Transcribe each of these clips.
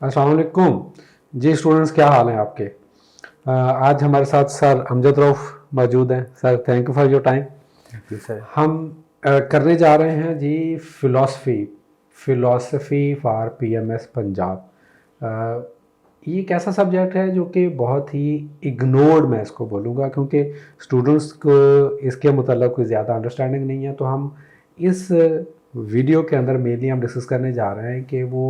अस्सलाम वालेकुम जी स्टूडेंट्स, क्या हाल हैं आपके। आज हमारे साथ सर अमजद रऊफ मौजूद हैं। Sir thank you for your time. Thank you sir. हम करने जा रहे हैं जी फ़िलासफ़ी फॉर पीएमएस पंजाब। ये एक ऐसा सब्जेक्ट है जो कि बहुत ही इग्नोर्ड, मैं इसको बोलूँगा, क्योंकि स्टूडेंट्स को इसके मतलब कोई ज़्यादा अंडरस्टैंडिंग नहीं है। तो हम इस वीडियो के अंदर मेनली हम डिस्कस करने जा रहे हैं कि वो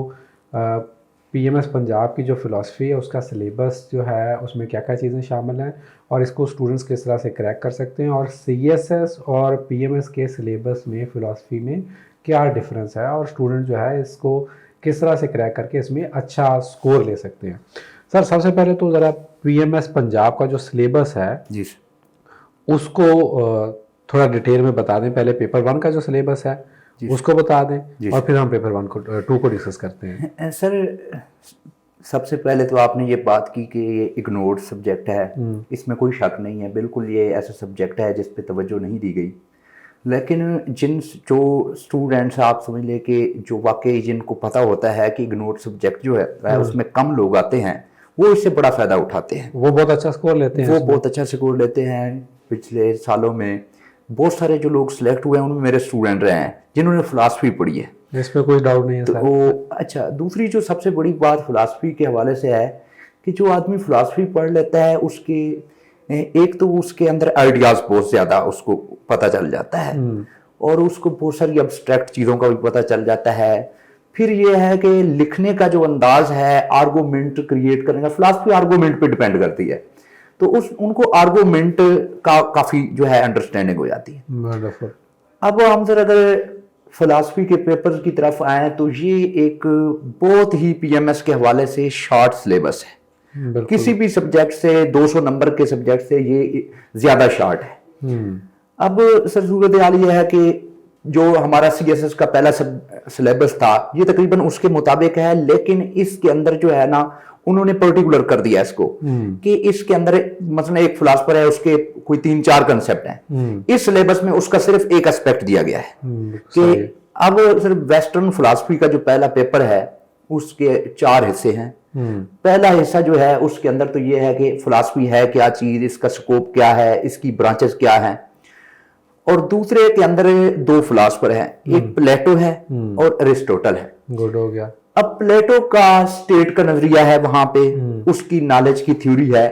पीएमएस पंजाब की जो फ़िलासफ़ी है उसका सिलेबस जो है उसमें क्या क्या चीज़ें शामिल हैं और इसको स्टूडेंट्स किस तरह से क्रैक कर सकते हैं, और सीएसएस और पीएमएस के सिलेबस में फ़िलासफ़ी में क्या डिफरेंस है, और स्टूडेंट जो है इसको किस तरह से क्रैक करके इसमें अच्छा स्कोर ले सकते हैं। सर सबसे पहले तो ज़रा पीएमएस पंजाब का जो सिलेबस है जी उसको थोड़ा डिटेल में बता दें। पहले पेपर 1 का जो सिलेबस है उसको बता दें और फिर हम पेपर 2 को डिस्कस करते हैं। सर सबसे पहले तो आपने ये बात की कि ये इग्नोर्ड सब्जेक्ट है, इसमें कोई शक नहीं है, बिल्कुल ये ऐसा सब्जेक्ट है जिस पे तवज्जो नहीं दी गई। लेकिन जो स्टूडेंट्स आप समझ ले कि जो वाकई जिनको पता होता है कि इग्नोर्ड सब्जेक्ट जो है उसमें कम लोग आते हैं, वो इससे बड़ा फ़ायदा उठाते हैं। वो बहुत अच्छा स्कोर लेते हैं। वो बहुत अच्छा स्कोर लेते हैं। पिछले सालों में बहुत सारे जो लोग सिलेक्ट हुए हैं उनमें मेरे स्टूडेंट रहे हैं जिन्होंने फ़िलासफ़ी पढ़ी है, इसमें कोई डाउट नहीं है। तो वो अच्छा। दूसरी जो सबसे बड़ी बात फ़िलासफ़ी के हवाले से है कि जो आदमी फ़िलासफ़ी पढ़ लेता है उसके एक तो उसके अंदर आइडियाज़ बहुत ज़्यादा उसको पता चल जाता है और उसको बहुत सारी अब्स्ट्रैक्ट चीज़ों का भी पता चल जाता है। फिर ये है कि लिखने का जो अंदाज़ है, आर्गूमेंट क्रिएट करने का, फ़िलासफ़ी आर्गूमेंट पे डिपेंड करती है, तो उनको आर्गूमेंट का काफ़ी जो है अंडरस्टैंडिंग हो जाती है। अब हम जरा अगर फ़िलासफ़ी के पेपर की तरफ आए तो ये एक बहुत ही पीएमएस के हवाले से शॉर्ट सिलेबस है। किसी भी सब्जेक्ट से 200 नंबर के सब्जेक्ट से ये ज़्यादा शॉर्ट है। अब सर सूरत हाल ये है कि जो हमारा सीएसएस का पहला सिलेबस था ये तकरीबन उसके मुताबिक है, लेकिन इसके अंदर जो है ना उन्होंने पर्टिकुलर कर दिया इसको कि इसके अंदर मतलब एक फिलासफर है, उसके कोई 3-4 कंसेप्ट हैं, इस सिलेबस में उसका सिर्फ एक एस्पेक्ट दिया गया है कि अब सिर्फ वेस्टर्न फिलासफी का जो पहला पेपर है उसके 4 हिस्से हैं। पहला हिस्सा जो है उसके अंदर तो ये है कि फिलासफी है क्या चीज, इसका स्कोप क्या है, इसकी ब्रांचेस क्या है, और दूसरे के अंदर 2 फिलासफर हैं, एक प्लेटो है और अरिस्टोटल है। गुड हो गया। अब प्लेटो का स्टेट का नजरिया है वहां पे, उसकी नॉलेज की थ्योरी है,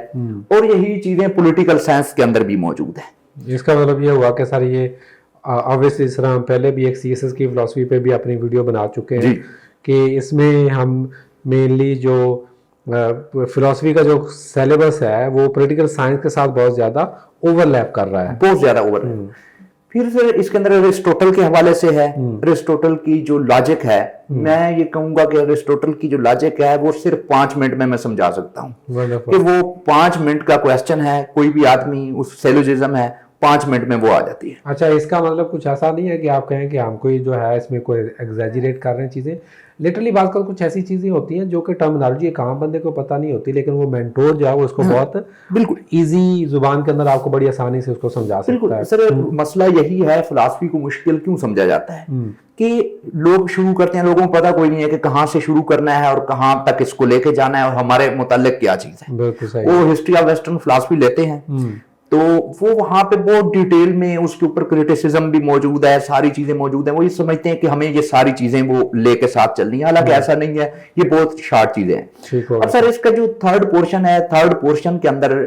और यही चीजें पॉलिटिकल साइंस के अंदर भी मौजूद है। इसका मतलब ये हुआ कि सर ये ऑब्वियसली सर हम पहले भी एक सीएसएस की फिलॉसफी पे भी अपनी वीडियो बना चुके हैं कि इसमें हम मेनली जो फिलॉसफी का जो सिलेबस है वो पॉलिटिकल साइंस के साथ बहुत ज्यादा ओवरलैप कर रहा है, बहुत ज्यादा ओवर। फिर सर इसके अंदर अरिस्टोटल के हवाले से है, अरिस्टोटल की जो लॉजिक है, मैं ये कहूंगा कि अरिस्टोटल की जो लॉजिक है वो सिर्फ 5 मिनट में मैं समझा सकता हूँ कि वो 5 मिनट का क्वेश्चन है, कोई भी आदमी उस सेलोजिज्म है 5 मिनट में वो आ जाती है। अच्छा, इसका मतलब कुछ ऐसा नहीं है कि आप कहें कि हम कोई जो है इसमें कोई एग्जैजरेट कर रहे हैं चीजें। लिटरली बात कर कुछ ऐसी चीजें होती हैं जो कि टर्मिनोलॉजी एक आम बंदे को पता नहीं होती, लेकिन वो मेंटोर जो है वो उसको बहुत बिल्कुल इजी जुबान के अंदर आपको बड़ी आसानी से उसको समझा सकता है। सर मसला यही है, फिलॉसफी को मुश्किल क्यों समझा जाता है कि लोग शुरू करते हैं, लोगों को पता कोई नहीं है कि कहाँ से शुरू करना है और कहाँ तक इसको लेके जाना है और हमारे मुताल्लिक क्या चीज है। बिल्कुल सही। वो हिस्ट्री ऑफ वेस्टर्न फिलॉसफी लेते हैं तो वो वहां पे बहुत डिटेल में उसके ऊपर क्रिटिसिज्म भी मौजूद है, सारी चीजें मौजूद हैं। वो ये समझते हैं कि हमें ये सारी चीजें वो लेके साथ चलनी है, हालांकि ऐसा नहीं है, ये बहुत शार्ट चीजें हैं। अब सर इसका जो थर्ड पोर्शन है, थर्ड पोर्शन के अंदर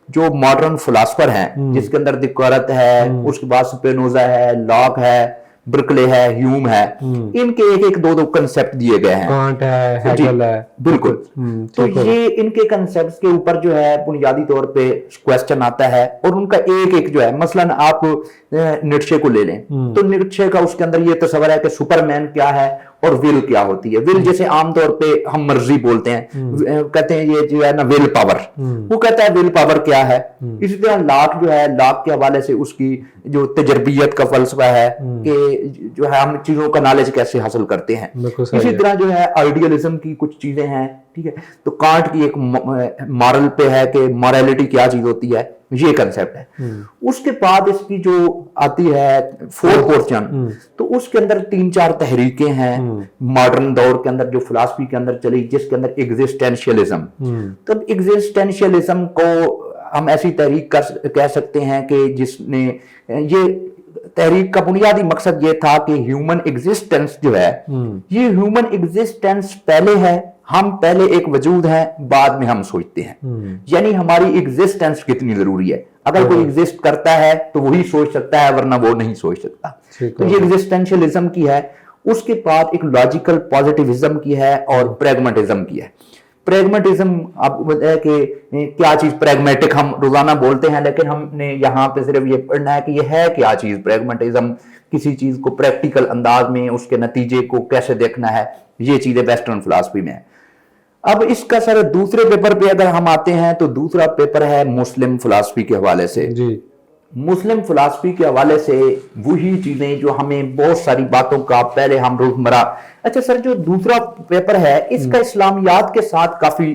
जो मॉडर्न फिलासफर हैं जिसके अंदर दिक्कत है, उसके बाद स्पिनोजा है, लॉक है, बर्कले है, ह्यूम है, इनके एक 2 कंसेप्ट दिए गए हैं, कांट है, हेगल है। बिल्कुल। तो ये इनके कंसेप्ट के ऊपर जो है बुनियादी तौर पे क्वेश्चन आता है और उनका एक जो है, मसलन आप नीत्शे को ले लें तो नीत्शे का उसके अंदर ये तस्वर है कि सुपरमैन क्या है और विल क्या होती है। विल जैसे आमतौर पे हम मर्जी बोलते हैं, कहते हैं ये जो है ना विल पावर, वो कहता है विल पावर क्या है। इसी तरह लॉक जो है, लॉक के हवाले से उसकी जो तजर्बियत का फलसफा है कि जो है हम चीजों का नॉलेज कैसे हासिल करते हैं। इसी तरह जो है आइडियलिज्म की कुछ चीजें हैं, ठीक है। तो कांट की एक मॉरल पे है कि मॉरलिटी क्या चीज होती है, ये कंसेप्ट है। उसके बाद इसकी जो आती है 4th पोर्शन, तो उसके अंदर 3-4 तहरीकें हैं मॉडर्न दौर के अंदर जो फिलॉसफी के अंदर चली, जिसके अंदर एग्जिस्टेंशियलिज्म। तब एग्जिस्टेंशियलिज्म को हम ऐसी तहरीक कह सकते हैं कि जिसने, ये तहरीक का बुनियादी मकसद ये था कि ह्यूमन एग्जिस्टेंस जो है, ये ह्यूमन एग्जिस्टेंस पहले है, हम पहले एक वजूद हैं, बाद में हम सोचते हैं। यानी हमारी एग्जिस्टेंस कितनी जरूरी है। अगर कोई एग्जिस्ट करता है तो वही सोच सकता है, वरना वो नहीं सोच सकता। तो ये एग्जिस्टेंशियलिज्म की है। उसके बाद एक लॉजिकल पॉजिटिविज्म की है और प्रैग्मेटिज्म की है। प्रैग्मेटिज्म आपको बताया कि क्या चीज प्रैग्मेटिक हम रोजाना बोलते हैं, लेकिन हमने यहाँ पे सिर्फ ये पढ़ना है कि ये है क्या चीज प्रैग्मेटिज्म, किसी चीज को प्रैक्टिकल अंदाज में उसके नतीजे को कैसे देखना है, ये चीजें वेस्टर्न फिलॉसफी में है। अब इसका सर दूसरे पेपर पे अगर हम आते हैं तो दूसरा पेपर है मुस्लिम फिलॉसफी के हवाले से जी। मुस्लिम फिलॉसफी के हवाले से वही चीजें जो हमें बहुत सारी बातों का पहले हम रोजमर्रा। अच्छा सर, जो दूसरा पेपर है इसका इस्लामियात के साथ काफी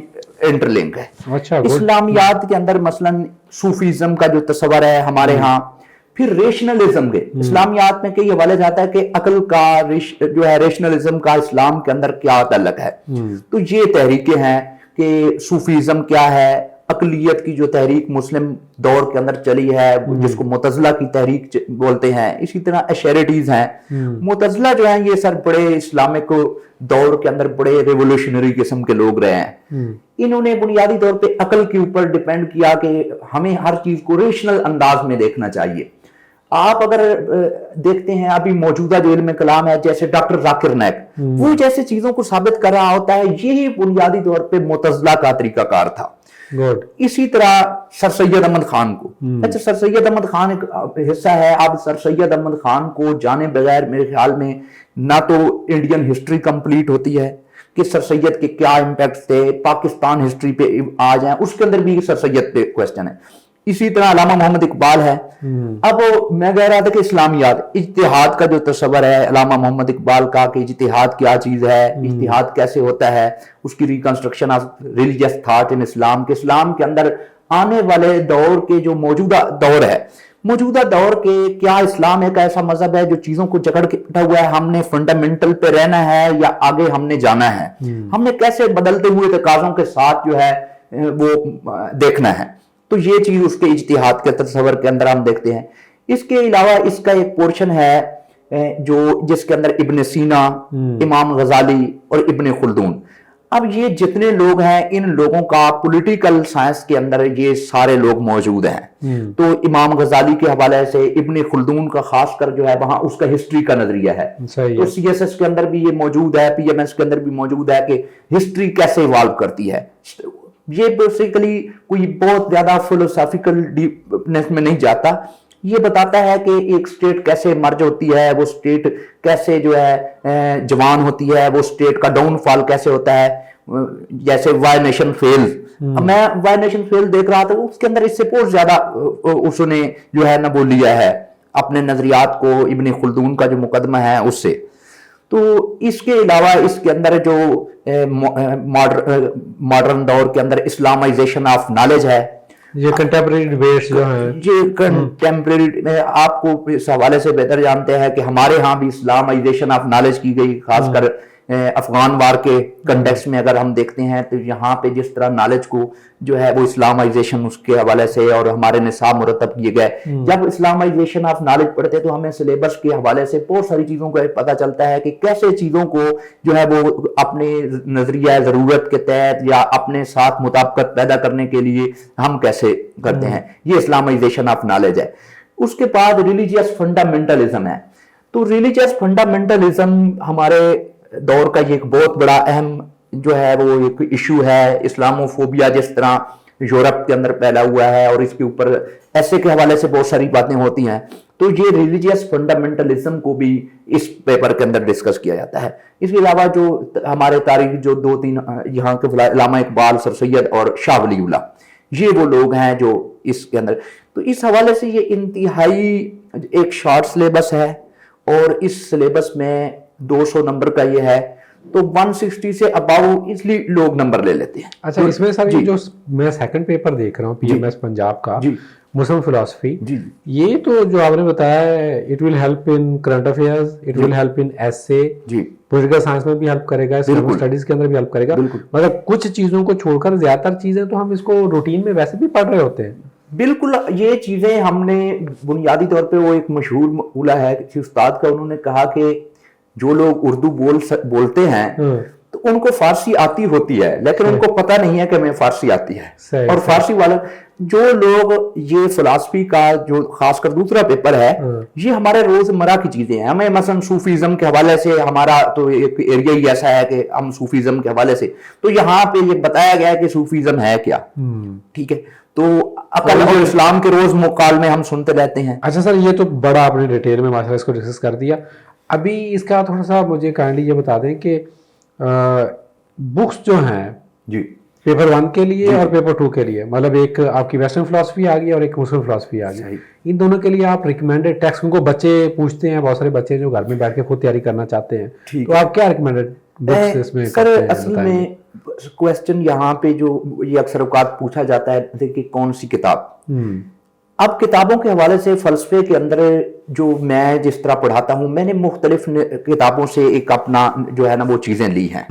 इंटरलिंक है। अच्छा, इस्लामियात के अंदर मसलन सूफीज्म का जो तस्वर है हमारे यहाँ, फिर रेशनलिज्म के इस्लामियात में कई हवाले जाता है कि अकल का जो है रेशनलिज्म का इस्लाम के अंदर क्या ताल्लुक है। तो ये तहरीकें हैं कि सूफीज्म क्या है, अकलियत की जो तहरीक मुस्लिम दौर के अंदर चली है जिसको मुतज़िला की तहरीक बोलते हैं, इसी तरह अशरीटीज हैं। मुतज़िला जो है ये सर बड़े इस्लामिक दौर के अंदर बड़े रेवोल्यूशनरी किस्म के लोग रहे हैं। इन्होंने बुनियादी तौर पे अकल के ऊपर डिपेंड किया कि हमें हर चीज को रेशनल अंदाज में देखना चाहिए। आप अगर देखते हैं अभी मौजूदा जो इल्म कलाम है, जैसे डॉक्टर जाकिर नाइक, वो जैसे चीजों को साबित कर रहा होता है, यही बुनियादी तौर पे मुतज़िला का तरीकाकार था। इसी तरह सर सैयद अहमद खान को, अच्छा सर सैयद अहमद खान एक हिस्सा है। आप सर सैयद अहमद खान को जाने बगैर मेरे ख्याल में ना तो इंडियन हिस्ट्री कंप्लीट होती है कि सर सैयद के क्या इम्पैक्ट थे, पाकिस्तान हिस्ट्री पे आ जाए उसके अंदर भी सर सैयद पे क्वेश्चन है। इसी तरह अल्लामा मोहम्मद इकबाल है। अब मैं कह रहा था कि इस्लामियात इज्तिहाद का जो तस्वर है अल्लामा मोहम्मद इकबाल का कि इज्तिहाद क्या चीज है, इज्तिहाद कैसे होता है, उसकी reconstruction of religious thought in Islam के, इस्लाम के अंदर आने वाले दौर के जो मौजूदा दौर है, मौजूदा दौर के क्या इस्लाम एक ऐसा मजहब है जो चीजों को जकड़ के बैठा हुआ है, हमने फंडामेंटल पे रहना है या आगे हमने जाना है, हमने कैसे बदलते हुए तकाज़ों के साथ जो है वो देखना है। तो ये चीज उसके इज्तिहाद के तस्वर के अंदर हम देखते हैं। इसके अलावा इसका एक पोर्शन है जो जिसके अंदर इब्न सीना, इमाम गजाली और इब्न खुल्दून, अब ये जितने लोग हैं इन लोगों का पॉलिटिकल साइंस के अंदर ये सारे लोग मौजूद हैं। तो इमाम गजाली के हवाले से, इब्न खुल्दून का खासकर जो है वहां उसका हिस्ट्री का नजरिया है। तो सीएसएस के अंदर भी ये मौजूद है, पीएमएस के अंदर भी मौजूद है कि हिस्ट्री कैसे इवॉल्व करती है। ये बेसिकली कोई बहुत ज्यादा फिलोसॉफिकल डीपनेस में नहीं जाता, ये बताता है कि एक स्टेट कैसे मर्ज होती है, वो स्टेट कैसे जो है जवान होती है, वो स्टेट का डाउनफॉल कैसे होता है। जैसे वाई नेशन फेल, मैं वाई नेशन फेल देख रहा था, उसके अंदर इससे बहुत ज्यादा उसने जो है ना वो लिया है अपने नजरियात को इब्न खुल्दून का जो मुकदमा है उससे। तो इसके अलावा इसके अंदर जो मॉडर्न दौर के अंदर इस्लामाइजेशन ऑफ नॉलेज है, ये कंटेम्परेरी डिबेट्स जो है, ये कंटेम्परेरी आपको इस हवाले से बेहतर जानते हैं कि हमारे यहाँ भी इस्लामाइजेशन ऑफ नॉलेज की गई, खासकर अफगान वार के कंटेक्स्ट में अगर हम देखते हैं तो यहाँ पे जिस तरह नॉलेज को जो है वो इस्लामाइजेशन उसके हवाले से और हमारे निसाब मुरतब किए गए। जब इस्लामाइजेशन ऑफ नॉलेज पढ़ते तो हमें सिलेबस के हवाले से बहुत सारी चीजों का पता चलता है कि कैसे चीजों को जो है वो अपने नजरिया जरूरत के तहत या अपने साथ मुताबिकत पैदा करने के लिए हम कैसे करते हैं। ये इस्लामाइजेशन ऑफ नॉलेज है। उसके बाद रिलीजियस फंडामेंटलिज्म है। तो रिलीजियस फंडामेंटलिज्म हमारे दौर का ये एक बहुत बड़ा अहम जो है वो एक इशू है। इस्लामोफोबिया जिस तरह यूरोप के अंदर फैला हुआ है और इसके ऊपर ऐसे के हवाले से बहुत सारी बातें होती हैं, तो ये रिलीजियस फंडामेंटलिज्म को भी इस पेपर के अंदर डिस्कस किया जाता है। इसके अलावा जो हमारे तारीख जो 2-3 यहाँ के अल्लामा इकबाल, सर सैयद और शाह वलीउल्लाह, ये वो लोग हैं जो इसके अंदर। तो इस हवाले से ये इंतहाई एक शॉर्ट सिलेबस है और इस सिलेबस में 200 नंबर का ये है, तो 160 से अबाउ इसलिए लोग नंबर ले लेते हैं। अच्छा, इसमें सर जो मैं सेकंड पेपर देख रहा हूँ पीएमएस पंजाब का, मुस्लिम फिलॉसफी, जी ये तो जो आपने बताया है, it will help in current affairs, it will help in essay, जी पॉलिटिकल साइंस में भी हेल्प करेगा, इस्लामिक स्टडीज के अंदर भी हेल्प करेगा, मतलब कुछ चीजों को छोड़कर ज्यादातर चीजें तो हम इसको रूटीन में वैसे भी पढ़ रहे होते हैं। बिल्कुल, ये चीजें हमने बुनियादी तौर पे, वो एक मशहूर मकूला है किसी उस्ताद का, उन्होंने कहा कि जो लोग उर्दू बोलते हैं तो उनको फारसी आती होती है, लेकिन उनको पता नहीं है कि हमें फारसी आती है। और फारसी वाले जो लोग, ये फिलॉसफी का जो खासकर दूसरा पेपर है, ये हमारे रोजमर्रा की चीजें हैं। हमें मसलन सूफीज्म के हवाले से, हमारा तो एक एरिया ही ऐसा है कि हम सूफीज्म के हवाले से, तो यहाँ पे ये बताया गया है कि सूफीज्म है क्या, ठीक है, तो अकल और इस्लाम के रोज मुकाल में हम सुनते रहते हैं। अच्छा सर, ये तो बड़ा आपने डिटेल में माशाल्लाह इसको डिस्कस कर दिया। अभी इसका थोड़ा सा मुझे काइंडली ये बता दें कि बुक्स जो हैं जी पेपर 1 के लिए और पेपर 2 के लिए, मतलब एक आपकी वेस्टर्न फिलॉसफी आ गई और एक मुस्लिम फिलॉसफी आ गई, इन दोनों के लिए आप रिकमेंडेड टेक्स्ट, उनको बच्चे पूछते हैं, बहुत सारे बच्चे जो घर में बैठ के खुद तैयारि करना चाहते हैं, तो आप क्या रिकमेंडेड बुक्स इसमें सर करते हैं? असल में क्वेश्चन यहाँ पे जो ये अक्सर औकात पूछा जाता है कि कौन सी किताब। अब किताबों के हवाले से फलसफे के अंदर जो मैं जिस तरह पढ़ाता हूँ, मैंने मुख्तलिफ किताबों से एक अपना जो है ना वो चीजें ली हैं।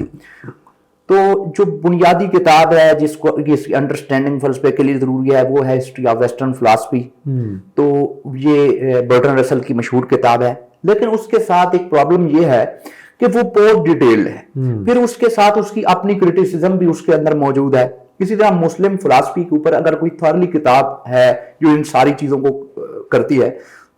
तो जो बुनियादी किताब है जिसको अंडरस्टैंडिंग फलसफे के लिए जरूरी है, वो है हिस्ट्री ऑफ वेस्टर्न फिलॉसफी। तो ये बर्टन रसल की मशहूर किताब है, लेकिन उसके साथ एक प्रॉब्लम ये है कि वो बहुत डिटेल्ड है। फिर उसके साथ उसकी अपनी क्रिटिसिज्म भी उसके अंदर मौजूद है। इसी तरह मुस्लिम फिलॉसफी के ऊपर अगर कोई थॉरली किताब है जो इन सारी चीजों को करती है,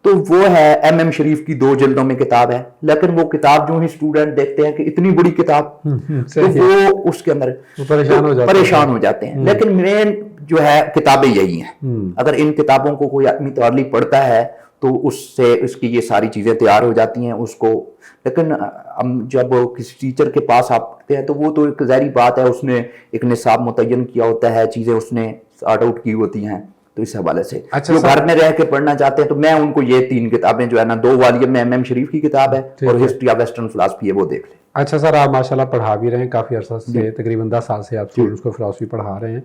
तो वो है एम शरीफ की 2 जिल्दों में किताब है। लेकिन वो किताब जो ही स्टूडेंट देखते हैं कि इतनी बड़ी किताब, तो वो उसके अंदर परेशान हो जाते हैं। लेकिन मेन जो है किताबें यही हैं। अगर इन किताबों को कोई आदमी थॉरली पढ़ता है तो उससे उसकी ये सारी चीजें तैयार हो जाती हैं उसको। लेकिन हम जब किसी टीचर के पास आते हैं तो वो तो एक ज़ाहिर बात है, उसने एक निसाब मुतय्यन किया होता है, चीजें उसने सॉर्ट आउट की होती हैं। तो इस हवाले से जो घर में रह के पढ़ना चाहते हैं, तो मैं उनको ये 3 किताबें जो है ना, 2 वॉल्यूम में एम शरीफ की किताब है और हिस्ट्री ऑफ वेस्टर्न फिलॉसफी है, वो देख लें। अच्छा सर, आप माशाल्लाह पढ़ा भी रहे हैं काफ़ी अर्सा से, तकरीबन 10 साल से आप स्टूडेंट्स को फिलॉसफी पढ़ा रहे हैं।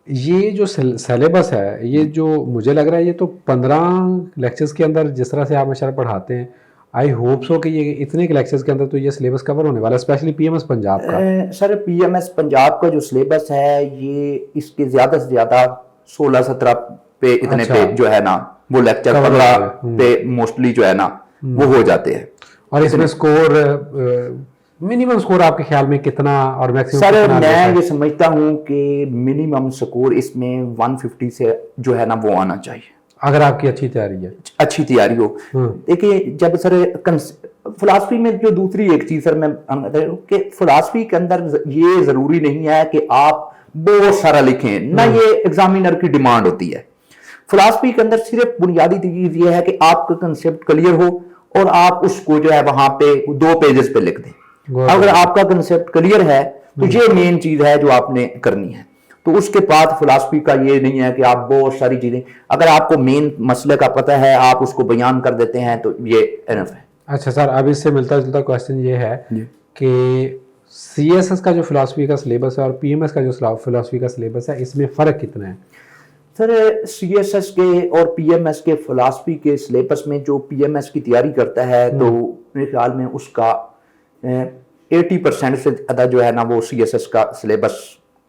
ये जो सिलेबस है, ये जो मुझे लग रहा है, ये तो 15 लेक्चर्स के अंदर जिस तरह से आप माशाल्लाह पढ़ाते हैं, आई होप सो कि ये इतने के लेक्चर्स के अंदर तो ये सिलेबस कवर होने वाला है, स्पेशली पीएमएस पंजाब का। सर पीएमएस पंजाब का जो सिलेबस है, ये इसके ज़्यादा से ज़्यादा 16-17 पे इतने पे जो है ना वो लेक्चर 15 पे मोस्टली जो है ना वो हो जाते हैं। और इसमें स्कोर, मिनिमम स्कोर आपके ख्याल में कितना और मैक्सिमम सर कितना? मैं ये समझता हूँ कि मिनिमम स्कोर इसमें 150 से जो है ना वो आना चाहिए, अगर आपकी अच्छी तैयारी है, अच्छी तैयारी हो। देखिए जब सर फिलॉसफी में जो दूसरी एक चीज सर मैं कि फिलॉसफी के अंदर ये जरूरी नहीं है कि आप बहुत सारा लिखें ना, ये एग्जामिनर की डिमांड होती है। फिलॉसफी के अंदर सिर्फ बुनियादी चीज ये है कि आपका कंसेप्ट क्लियर हो और आप उसको जो है वहां पे 2 पेजेस पे लिख दें। अगर आपका कंसेप्ट क्लियर है तो ये मेन चीज है जो आपने करनी है। तो उसके बाद फिलॉसफी का ये नहीं है कि आप बहुत सारी चीजें, अगर आपको मेन मसले का पता है आप उसको बयान कर देते हैं तो ये एनफ है। अच्छा सर, अब इससे मिलता जुलता क्वेश्चन ये है कि सीएसएस का जो फिलॉसफी का सिलेबस है और पीएमएस का जो फिलॉसफी का सिलेबस है, इसमें फ़र्क कितना है? सर सीएसएस के और पीएमएस के फिलॉसफी के सिलेबस में जो पीएमएस की तैयारी करता है तो मेरे ख्याल में उसका 80% से ज़्यादा जो है ना वो सीएसएस का सिलेबस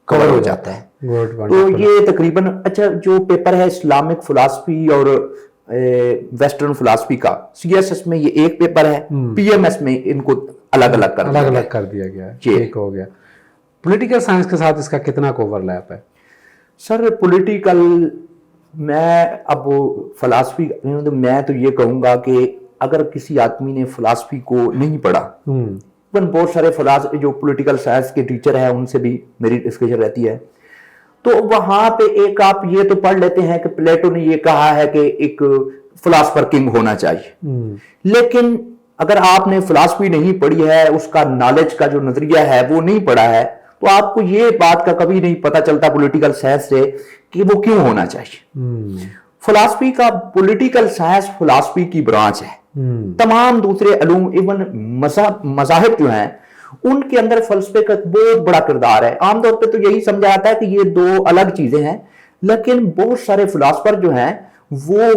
कवर हो जाता है। तो ये तकरीबन, अच्छा जो पेपर है इस्लामिक फिलॉसफी और वेस्टर्न फिलॉसफी का, सीएसएस में ये एक पेपर है, पीएमएस में इनको अलग अलग कर दिया गया है। एक हो गया। पॉलिटिकल साइंस के साथ इसका कितना ओवरलैप है? सर पॉलिटिकल, मैं अब फिलॉसफी तो मैं तो ये कहूँगा कि अगर किसी आदमी ने फिलॉसफी को नहीं पढ़ा, बहुत सारे फिलॉसफी जो पॉलिटिकल साइंस के टीचर हैं उनसे भी मेरी डिस्कशन रहती है, तो वहां पे एक आप ये तो पढ़ लेते हैं कि प्लेटो ने ये कहा है कि एक फिलॉसफर किंग होना चाहिए। लेकिन अगर आपने फिलॉसफी नहीं पढ़ी है, उसका नॉलेज का जो नजरिया है वो नहीं पढ़ा है, तो आपको ये बात का कभी नहीं पता चलता पॉलिटिकल साइंस से कि वो क्यों होना चाहिए। फिलॉसफी का, पॉलिटिकल साइंस फिलॉसफी की ब्रांच है। तमाम दूसरे अलूम, इवन मज़ाहिब जो हैं उनके अंदर फलसफे का बहुत बड़ा किरदार है। आमतौर पे तो यही समझा जाता है कि ये 2 अलग चीजें हैं, لیکن بہت سارے فلاسفر جو ہیں وہ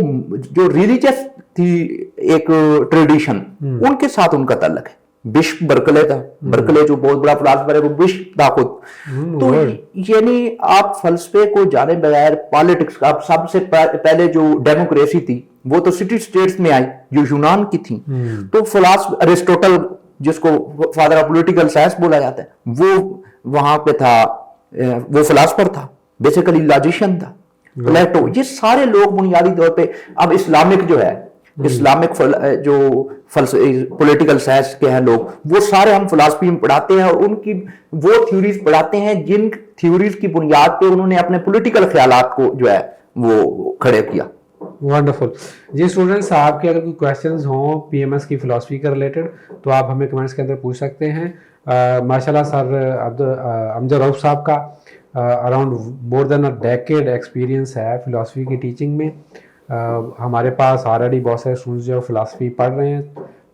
جو ریلیجس تھی ایک ٹریڈیشن ان کے ساتھ ان کا تعلق ہے. بشپ برکلے تھا, برکلے جو بہت بڑا فلاسفر ہے وہ بشپ تھا خود. تو یعنی آپ فلسفے کو جانے بغیر پالیٹکس کا, سب سے پہلے جو ڈیموکریسی تھی وہ تو سٹی سٹیٹس میں آئی جو یونان کی تھی. تو فلاسفر ارسطوٹل جس کو فادر آف پولیٹیکل سائنس بولا جاتا ہے وہ وہاں پہ تھا, وہ فلاسفر تھا, بیسیکلی لاجیشین تھا. پلیٹو, یہ سارے لوگ بنیادی طور پہ, اب اسلامک جو ہے, اسلامک جو پولیٹیکل سائنس کے ہیں لوگ, وہ سارے ہم فلاسفی میں پڑھاتے ہیں اور ان کی وہ تھیوریز پڑھاتے ہیں جن تھیوریز کی بنیاد پہ انہوں نے اپنے پولیٹیکل خیالات کو جو ہے وہ کھڑے کیا. ونڈرفل. جی اسٹوڈنٹس, آپ کے اگر کوئی کویشچنز ہوں پی ایم ایس کی فلاسفی کے ریلیٹڈ تو آپ ہمیں کمنٹس کے اندر پوچھ سکتے ہیں. ماشاء اللہ سر امجد رؤف صاحب کا around more than a decade experience ہے فلاسفی کی ٹیچنگ میں. ہمارے پاس آلریڈی بہت سارے اسٹوڈنٹس جو فلاسفی پڑھ رہے ہیں.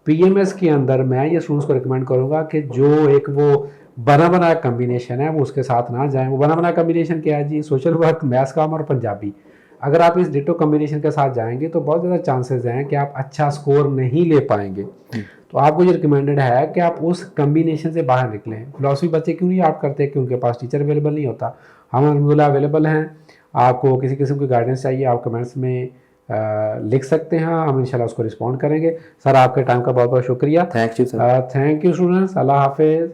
پی ایم ایس کے اندر میں یہ اسٹوڈنٹس کو ریکمینڈ کروں گا کہ جو ایک وہ بنا بنا کمبینیشن ہے وہ اس کے ساتھ نہ جائیں. وہ بنا بنا کمبینیشن کیا ہے جی؟ سوشل ورک, میتھس کام اور پنجابی. اگر آپ اس ڈیٹو کمبینیشن کے ساتھ جائیں گے تو بہت زیادہ چانسز ہیں کہ آپ اچھا سکور نہیں لے پائیں گے. تو آپ کو یہ ریکمینڈڈ ہے کہ آپ اس کمبینیشن سے باہر نکلیں. فلاسفی بچے کیوں نہیں آپ کرتے؟ کہ ان کے پاس ٹیچر اویلیبل نہیں ہوتا. ہم الحمدللہ اویلیبل ہیں. آپ کو کسی قسم کی گائیڈنس چاہیے آپ کمنٹس میں لکھ سکتے ہیں, ہم انشاءاللہ اس کو رسپونڈ کریں گے. سر آپ کے ٹائم کا بہت بہت شکریہ. Thank you sir. Thank you students. Allah حافظ.